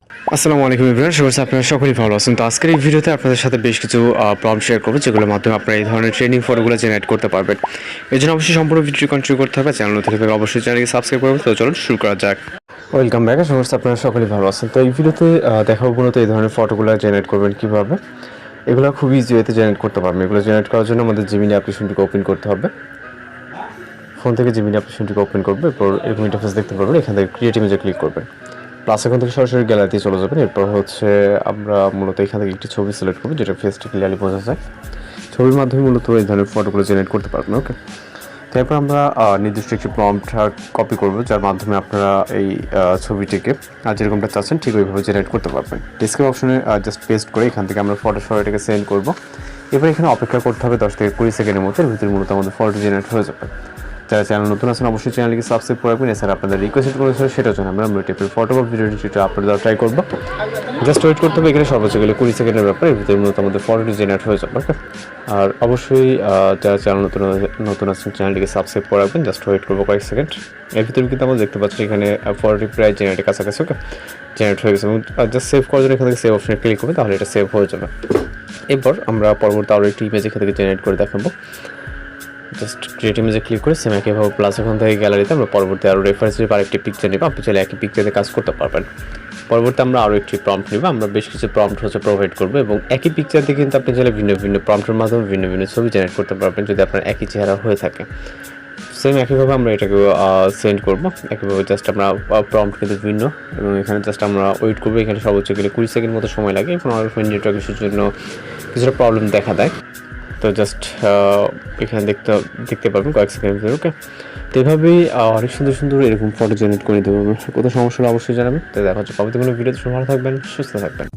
আসসালামু আলাইকুম এভরিওয়ান, শুভ সকাল। আপনারা সকলেই ভালো আছেন। তো আজকের এই ভিডিওতে আপনাদের সাথে বেশ কিছু প্রম্পট শেয়ার করবো, যেগুলোর মাধ্যমে আপনারা এই ধরনের ট্রেনিং ফটোগুলো জেনারেট করতে পারবেন। এর জন্য অবশ্যই সম্পূর্ণ ভিডিও কন্টিনিউ করতে হবে। চ্যানেল থেকে অবশ্যই চ্যানেলকে সাবস্ক্রাইব করবেন। তো চলুন শুরু করা যাক। Welcome back. আশা করছি আপনারা সকলেই ভালো আছেন। তো এই ভিডিওতে দেখাবো মূলত এই ধরনের ফটোগুলো জেনারেট করবেন কীভাবে। এগুলো খুব ইজি ওয়েতে জেনারেট করতে পারবেন। এগুলো জেনারেট করার জন্য আমাদের জিমিনি অ্যাপ্লিকেশনটিকে ওপেন করতে হবে। ফোন থেকে জিমিনি অ্যাপ্লিকেশনটিকে ওপেন করবে, এরপর এরকম ইন্টারফেস দেখতে পারবেন। এখান থেকে ক্রিয়েট ইমেজে ক্লিক করবেন। প্লাস এখন থেকে সরাসরি গ্যালারিতে চলে যাবেন। এরপর হচ্ছে আমরা মূলত এখান থেকে একটি ছবি সিলেক্ট করবো, যেটা ফেসটা ক্লিয়ারলি বোঝা যায়। ছবির মাধ্যমে মূলত এই ধরনের ফটোগুলো জেনারেট করতে পারবেন। ওকে, তারপর আমরা নির্দিষ্ট একটি প্রম্পট কপি করব, যার মাধ্যমে আপনারা এই ছবিটিকে যেরকমটা চাচ্ছেন ঠিক ওইভাবে জেনারেট করতে পারবেন। ডেসক্রিপ অপশনে জাস্ট পেস্ট করে এখান থেকে আমরা ফটো সরাইটাকে সেন্ড করব। এবার এখানে অপেক্ষা করতে হবে 10 থেকে 20 সেকেন্ডের মধ্যে। এর ভিতরে মূলত আমাদের ফটো জেনারেট হয়ে যাবে। যারা চ্যানেল নতুন আছেন অবশ্যই চ্যানেলকে সাবস্ক্রাইব করে রাখবেন। এছাড়া আপনাদের রিকোয়েস্ট করেছিল সেটার জন্য আমরা টাইপের ফটো বা ভিডিও যেটা আপলোড দেওয়ার ট্রাই করবো। জাস্ট ওয়েট করতে হবে। এখানে সর্বোচ্চ গেলে 20 সেকেন্ডের ব্যাপার। এর ভিতরে মূলত আমাদের ফটোটি জেনারেট হয়ে যাবে। ওকে, আর অবশ্যই যারা চ্যানেল নতুন আছেন চ্যানেলটিকে সাবস্ক্রাইব করে রাখবেন। জাস্ট ওয়েট করবো কয়েক সেকেন্ড। এর ভিতরে কিন্তু আমরা দেখতে পাচ্ছি এখানে ফটোটি প্রায় জেনারেটের কাছাকাছি। ওকে, জেনারেট হয়ে গেছে এবং জাস্ট সেভ করার জন্য এখান থেকে সেভ অপশনে ক্লিক করবে, তাহলে এটা সেভ হয়ে যাবে। এরপর আমরা পরবর্তী আরও একটি ইমেজ এখান থেকে জেনারেট করে দেখাবো। জাস্ট ক্রিয়েট ইমেজে ক্লিক করে সেম একইভাবে প্লাস এখন থেকে গ্যালারিতে আমরা পরবর্তী আরও রেফারেন্স হিসেবে আরেকটি পিকচার নেব। আপনি চাইলে একই পিকচারে কাজ করতে পারবেন। পরবর্তী আমরা আরও একটি প্রম্পট নেব। আমরা বেশ কিছু প্রম্পট প্রোভাইড করবো এবং একই পিকচার দিয়ে কিন্তু আপনি চাইলে ভিন্ন ভিন্ন প্রম্পটের মাধ্যমে ভিন্ন ভিন্ন ছবি জেনারেট করতে পারবেন, যদি আপনার একই চেহারা হয়ে থাকে। সেম একইভাবে আমরা এটাকে সেন্ড করবো। একইভাবে জাস্ট আমরা প্রম্পট কিন্তু ভিন্ন এবং এখানে জাস্ট আমরা ওয়েট করবো। এখানে সর্বোচ্চ গেলে 20 সেকেন্ড মতো সময় লাগে এবং আমার নেটওয়ার্ক ইস্যুর জন্য কিছুটা প্রবলেম দেখা দেয়। তো জাস্ট এখানে দেখতে পাবেন কয়েক সেকেন্ড ভিতরে। ওকে, তো এভাবেই অনেক সুন্দর সুন্দর এরকম ফটো জেনারেট করে দিতে পারবেন। কোথাও সমস্যা হলে অবশ্যই জানাবেন। তো দেখা হচ্ছে পরবর্তী কোনো ভিডিওতে। ভালো থাকবেন, সুস্থ থাকবেন।